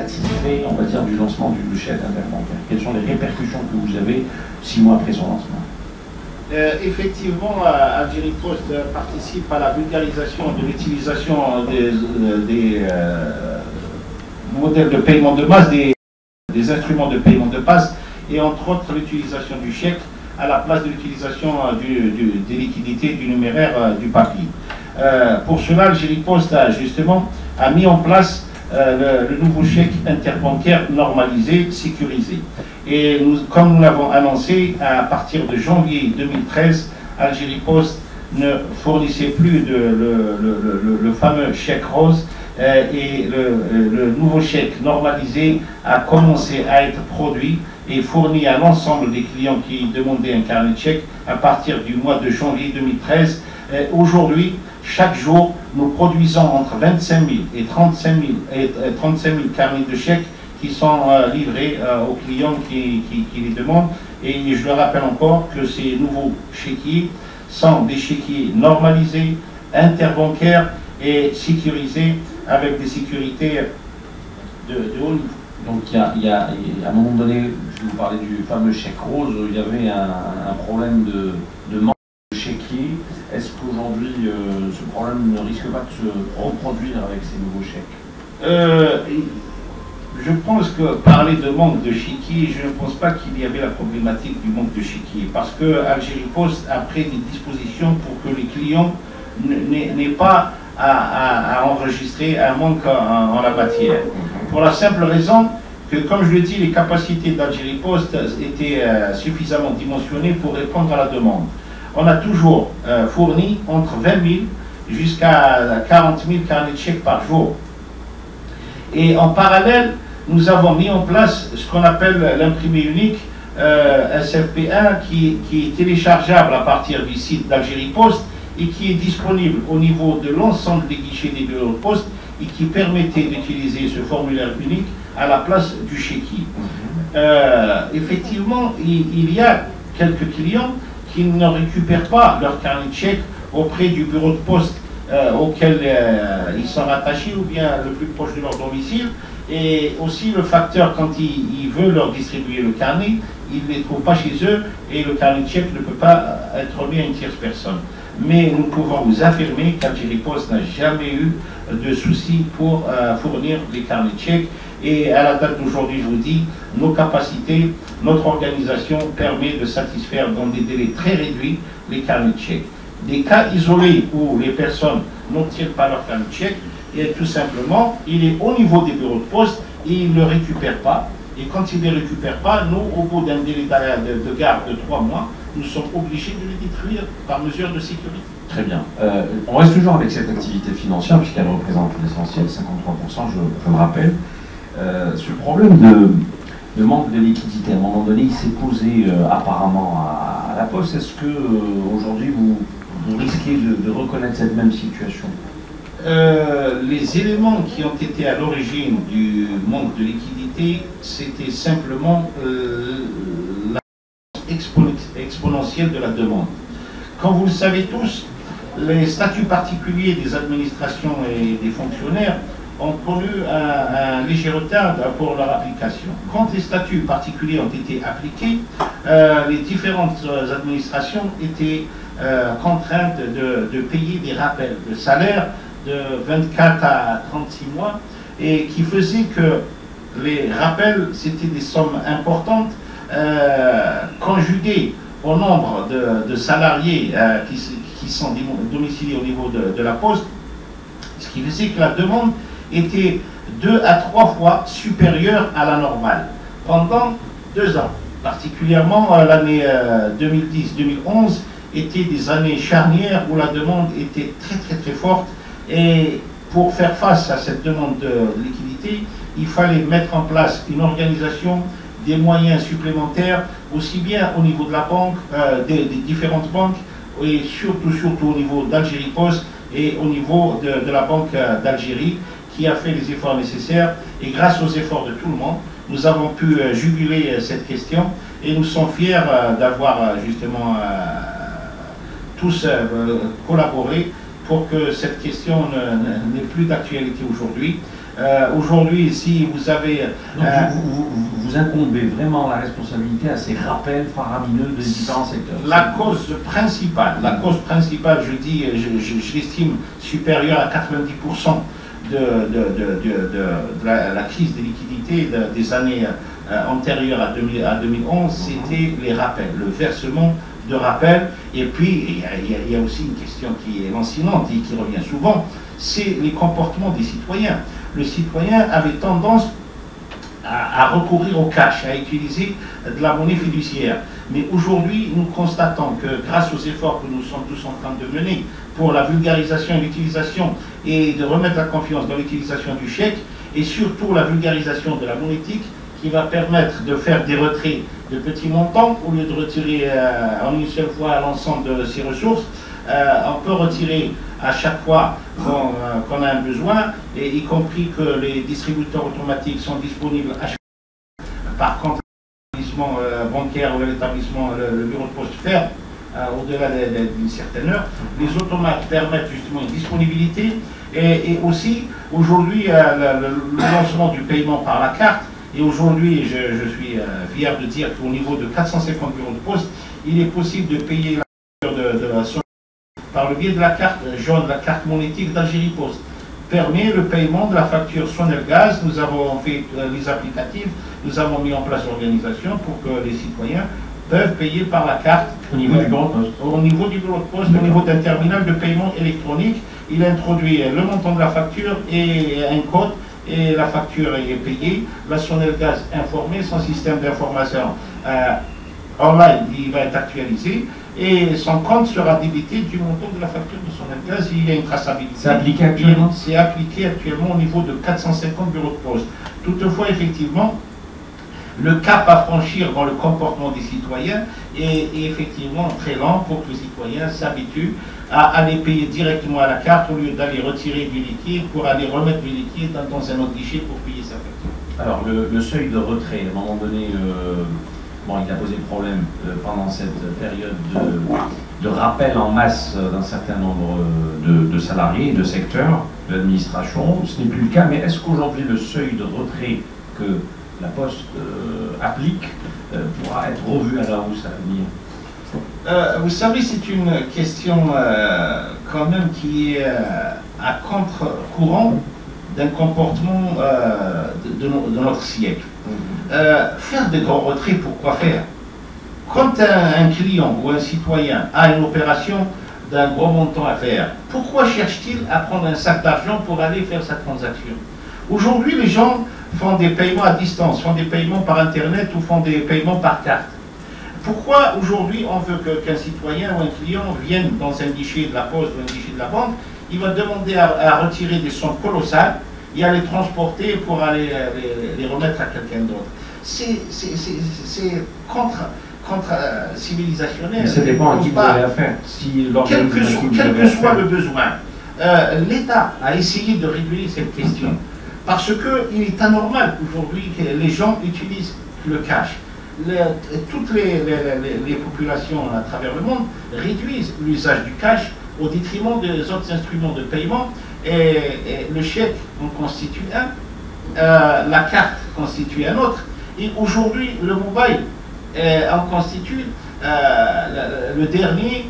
satisfait, on va dire, du lancement du chèque interbancaire? Quelles sont les répercussions que vous avez 6 mois après son lancement? Effectivement, Algérie Post participe à la vulgarisation de l'utilisation des modèles de paiement de masse, des instruments de paiement de base, et entre autres l'utilisation du chèque à la place de l'utilisation des liquidités, du numéraire, du papier. Pour cela, Algérie Post a mis en place le nouveau chèque interbancaire normalisé, sécurisé. Et comme nous l'avons annoncé, à partir de janvier 2013, Algérie Post ne fournissait plus le fameux chèque rose, et le nouveau chèque normalisé a commencé à être produit et fourni à l'ensemble des clients qui demandaient un carnet de chèque à partir du mois de janvier 2013. Aujourd'hui, chaque jour, nous produisons entre 25 000 et 35 000 carnets de chèques qui sont livrés aux clients qui les demandent. Et je le rappelle encore que ces nouveaux chéquiers sont des chéquiers normalisés, interbancaires et sécurisés avec des sécurités de haut niveau. Donc il y a à un moment donné, je vous parlais du fameux chèque rose, il y avait un problème de manque de chéquiers. Est-ce qu'aujourd'hui ce problème ne risque pas de se reproduire avec ces nouveaux chèques? Je pense que parler de manque de chéquier, je ne pense pas qu'il y avait la problématique du manque de chéquier, parce que Algérie Post a pris des dispositions pour que les clients n'aient pas à enregistrer un manque en la matière. Pour la simple raison que, comme je le dis, les capacités d'Algérie Post étaient suffisamment dimensionnées pour répondre à la demande. On a toujours fourni entre 20 000 jusqu'à 40 000 carnets de chèques par jour. Et en parallèle, nous avons mis en place ce qu'on appelle l'imprimé unique SFP1 qui est téléchargeable à partir du site d'Algérie Post et qui est disponible au niveau de l'ensemble des guichets des bureaux de poste et qui permettait d'utiliser ce formulaire unique à la place du chéquier. Effectivement, il y a quelques clients qui ne récupèrent pas leur carnet de chèques auprès du bureau de poste auquel ils sont rattachés ou bien le plus proche de leur domicile. Et aussi le facteur, quand il veut leur distribuer le carnet, ils ne les trouvent pas chez eux et le carnet de chèque ne peut pas être remis à une tierce personne. Mais nous pouvons vous affirmer qu'Algérie Post n'a jamais eu de soucis pour fournir les carnets de chèques. Et à la date d'aujourd'hui, je vous dis, nos capacités, notre organisation permet de satisfaire dans des délais très réduits les carnets de chèques. Des cas isolés où les personnes n'obtiennent pas leur carnet de chèques, et tout simplement, il est au niveau des bureaux de poste et ils ne le récupèrent pas. Et quand ils ne les récupèrent pas, nous, au bout d'un délai de garde de 3 mois, nous sommes obligés de les détruire par mesure de sécurité. Très bien. On reste toujours avec cette activité financière, puisqu'elle représente l'essentiel, 53%, je me rappelle. Ce problème de manque de liquidité, à un moment donné, il s'est posé apparemment à la Poste. Est-ce que aujourd'hui vous risquez de reconnaître cette même situation? Les éléments qui ont été à l'origine du manque de liquidité, c'était simplement la exponentielle de la demande. Comme vous le savez tous, les statuts particuliers des administrations et des fonctionnaires ont connu un léger retard pour leur application. Quand les statuts particuliers ont été appliqués, les différentes administrations étaient contraintes de payer des rappels de salaire de 24 à 36 mois et qui faisait que les rappels, c'était des sommes importantes conjuguées au nombre de salariés qui sont domiciliés au niveau de la Poste, ce qui faisait que la demande était 2 à 3 fois supérieure à la normale pendant 2 ans. Particulièrement l'année 2010-2011 étaient des années charnières où la demande était très forte. Et pour faire face à cette demande de liquidité, il fallait mettre en place une organisation, des moyens supplémentaires, aussi bien au niveau de la banque, des différentes banques, et surtout au niveau d'Algérie Post et au niveau de la Banque d'Algérie, qui a fait les efforts nécessaires. Et grâce aux efforts de tout le monde, nous avons pu juguler cette question et nous sommes fiers d'avoir justement tous collaboré pour que cette question n'ait plus d'actualité aujourd'hui. Aujourd'hui, si vous avez... Donc vous incombez vraiment la responsabilité à ces rappels faramineux de différents secteurs. La cause principale, je dis, je l'estime supérieure à 90% de la crise des liquidités des années antérieures à 2011, c'était les rappels, le versement de rappels. Et puis, il y a aussi une question qui est lancinante et qui revient souvent, c'est les comportements des citoyens. Le citoyen avait tendance à recourir au cash, à utiliser de la monnaie fiduciaire. Mais aujourd'hui, nous constatons que grâce aux efforts que nous sommes tous en train de mener pour la vulgarisation et l'utilisation et de remettre la confiance dans l'utilisation du chèque, et surtout la vulgarisation de la monétique qui va permettre de faire des retraits de petits montants au lieu de retirer en une seule fois l'ensemble de ses ressources. On peut retirer à chaque fois qu'on a un besoin, et y compris que les distributeurs automatiques sont disponibles à chaque fois. Par contre, l'établissement bancaire ou l'établissement, le bureau de poste ferme au-delà d'une certaine heure. Les automates permettent justement une disponibilité, et aussi aujourd'hui le lancement du paiement par la carte. Et aujourd'hui, je suis fier de dire qu'au niveau de 450 bureaux de poste, il est possible de payer la facture de la Sonel par le biais de la carte jaune, la carte monétique d'Algérie Post. Permet le paiement de la facture Sonel Gaz. Nous avons fait les applicatifs, nous avons mis en place l'organisation pour que les citoyens peuvent payer par la carte au niveau du bureau de poste. Au niveau du bureau de poste, au niveau d'un terminal de paiement électronique. Il introduit le montant de la facture et un code, et la facture est payée. La Sonel Gaz informée, son système d'information online, il va être actualisé, et son compte sera débité du montant de la facture de Sonel Gaz. Il y a une traçabilité. C'est appliqué actuellement? C'est appliqué actuellement au niveau de 450 bureaux de poste. Toutefois, effectivement, le cap à franchir dans le comportement des citoyens est effectivement très lent pour que les citoyens s'habituent à aller payer directement à la carte au lieu d'aller retirer du liquide pour aller remettre du liquide dans un autre guichet pour payer sa facture. Alors le seuil de retrait, à un moment donné, bon, il a posé problème pendant cette période de rappel en masse d'un certain nombre de salariés, de secteurs, de l'administration. Ce n'est plus le cas, mais est-ce qu'aujourd'hui le seuil de retrait que la Poste applique pourra être revu à la hausse à venir? Vous savez, c'est une question quand même qui est à contre-courant d'un comportement de notre siècle. Faire des grands retraits, pourquoi faire? Quand un client ou un citoyen a une opération d'un gros montant à faire, pourquoi cherche-t-il à prendre un sac d'argent pour aller faire sa transaction? Aujourd'hui, les gens font des paiements à distance, font des paiements par Internet ou font des paiements par carte. Pourquoi aujourd'hui on veut qu'un citoyen ou un client vienne dans un guichet de la Poste ou un guichet de la banque? Il va demander à retirer des sommes colossales et à les transporter pour aller les remettre à quelqu'un d'autre. C'est contre-civilisationnel. Mais ça dépend à qui vous avez affaire. Si quel que soit le besoin, l'État a essayé de réguler cette question. Parce qu'il est anormal aujourd'hui que les gens utilisent le cash. Toutes les populations à travers le monde réduisent l'usage du cash au détriment des autres instruments de paiement. Et le chèque en constitue un, la carte constitue un autre. Et aujourd'hui, le mobile en constitue le dernier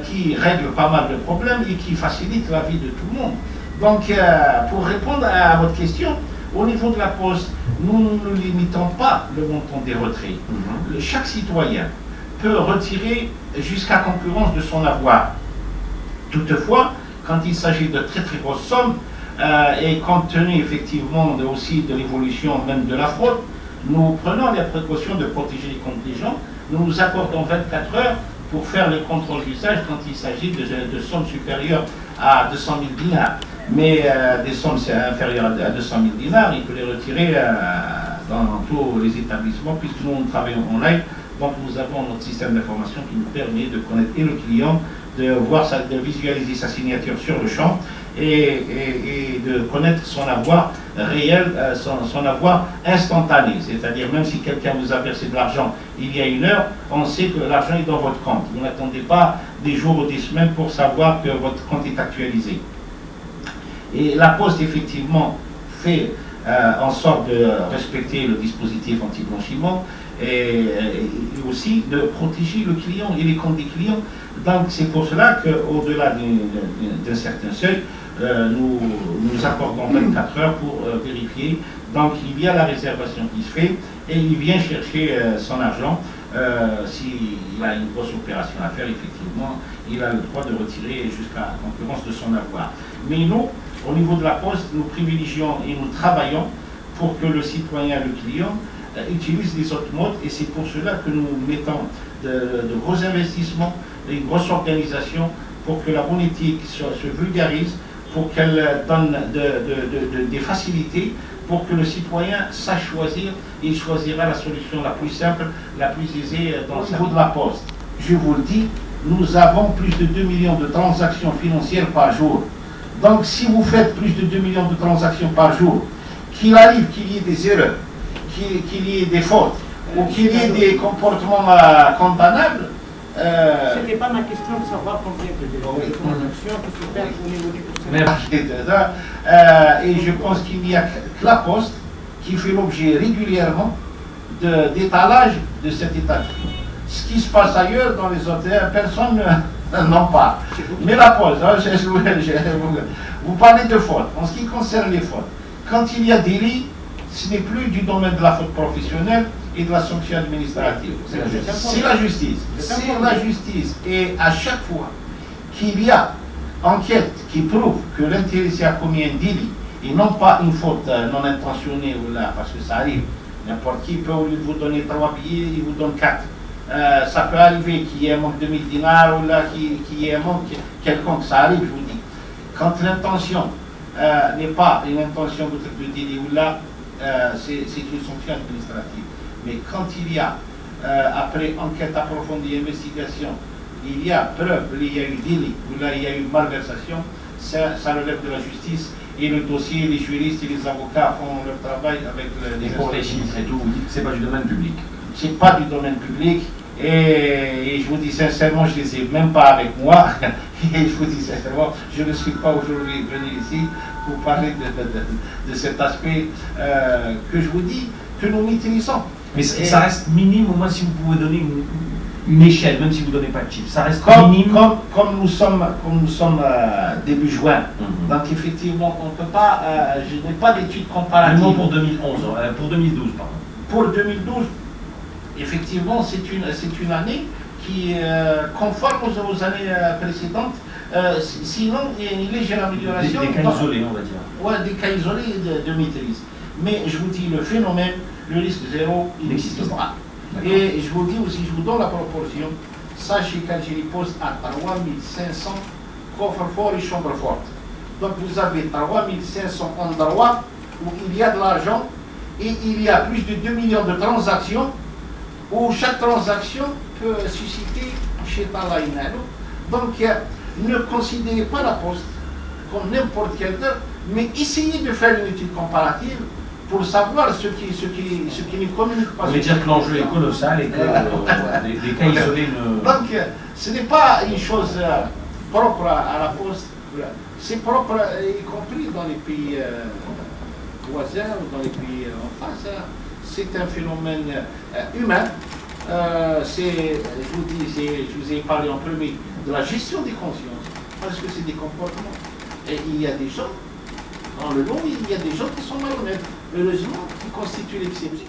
qui règle pas mal de problèmes et qui facilite la vie de tout le monde. Donc, pour répondre à votre question, au niveau de la Poste, nous ne limitons pas le montant des retraits. Chaque citoyen peut retirer jusqu'à concurrence de son avoir. Toutefois, quand il s'agit de très très grosses sommes, et compte tenu effectivement aussi de l'évolution même de la fraude, nous prenons les précautions de protéger les comptes des gens. Nous nous accordons 24 heures pour faire les contrôles d'usage quand il s'agit de sommes supérieures à 200 000 dinars. Mais des sommes inférieures à 200 000 dinars, il peut les retirer dans tous les établissements, puisque nous travaillons en live. Donc nous avons notre système d'information qui nous permet de connaître et le client, de visualiser sa signature sur le champ et de connaître son avoir réel, son avoir instantané. C'est-à-dire même si quelqu'un vous a versé de l'argent il y a une heure, on sait que l'argent est dans votre compte. Vous n'attendez pas des jours ou des semaines pour savoir que votre compte est actualisé. Et la Poste, effectivement, fait en sorte de respecter le dispositif anti-blanchiment et aussi de protéger le client et les comptes des clients. Donc c'est pour cela qu'au-delà d'un certain seuil, nous accordons 24 heures pour vérifier. Donc il y a la réservation qui se fait et il vient chercher son argent. S'il a une grosse opération à faire, effectivement, il a le droit de retirer jusqu'à la concurrence de son avoir. Mais nous, au niveau de la Poste, nous privilégions et nous travaillons pour que le citoyen, le client, utilise les autres modes, et c'est pour cela que nous mettons de gros investissements, une grosse organisation pour que la monétique se vulgarise, pour qu'elle donne des facilités, pour que le citoyen sache choisir, il choisira la solution la plus simple, la plus aisée dans le niveau de la Poste. Je vous le dis, nous avons plus de 2 millions de transactions financières par jour. Donc si vous faites plus de 2 millions de transactions par jour, qu'il arrive qu'il y ait des erreurs, qu'il y ait des fautes, ou qu'il y ait des comportements condamnables, ce n'est pas ma question de savoir combien de transactions qui se perdent au niveau du et je pense qu'il n'y a que la Poste qui fait l'objet régulièrement d'étalage de cet état de fait. Ce qui se passe ailleurs dans les hôtels, personne n'en parle. Mais la Poste, vous parlez de fautes. En ce qui concerne les fautes, quand il y a délit, ce n'est plus du domaine de la faute professionnelle et de la sanction administrative. C'est la justice. C'est la justice. Et à chaque fois qu'il y a enquête qui prouve que l'intéressé a commis un délit et non pas une faute non intentionnée, ou là, parce que ça arrive, n'importe qui peut, au lieu de vous donner 3 billets, il vous donne 4. Ça peut arriver qu'il y ait un manque de 1000 dinars ou là qu'il y ait un manque quelconque, ça arrive, je vous dis. Quand l'intention n'est pas une intention de délit ou là, c'est une sanction administrative. Mais quand il y a, après enquête approfondie, investigation, il y a preuve, il y a eu délit, ou là il y a eu malversation, ça relève de la justice, et le dossier, les juristes et les avocats font leur travail avec les... Et pour les chiffres et tout, vous dites que ce n'est pas du domaine public. C'est pas du domaine public, et je vous dis sincèrement, je ne les ai même pas avec moi, et je vous dis sincèrement, je ne suis pas aujourd'hui venu ici pour parler de cet aspect que je vous dis, que nous maîtrisons. Mais ça reste minime, au moins si vous pouvez donner une échelle, même si vous ne donnez pas de chiffres. Ça reste minime. Comme nous sommes début juin, donc effectivement, on ne peut pas, je n'ai pas d'études comparatives. Non, pour 2011, pour 2012, pardon. Pour 2012, effectivement, c'est une année qui est conforme aux années précédentes. Sinon, il y a une légère amélioration. Des cas isolés, on va dire. Oui, des cas isolés de maîtrise. Mais je vous dis, le phénomène, le risque zéro, il n'existe pas. Et je vous dis aussi, je vous donne la proportion. Sachez qu'Algérie Poste a 3500 coffres forts et chambres fortes. Donc vous avez 3500 endroits où il y a de l'argent et il y a plus de 2 millions de transactions où chaque transaction peut susciter chez Allah Inalo. Donc ne considérez pas la Poste comme n'importe quelle heure, mais essayez de faire une étude comparative pour savoir ce qui ne communique pas. Vous voulez dire que l'enjeu est colossal et que des cas isolés ne... Donc, ce n'est pas une chose propre à la Poste, c'est propre, y compris dans les pays voisins ou dans les pays en face. C'est un phénomène humain. Je vous ai parlé en premier de la gestion des consciences, parce que c'est des comportements. Et il y a des gens, dans le long, il y a des gens qui sont malhonnêtes. Heureusement, qui constituent l'exception.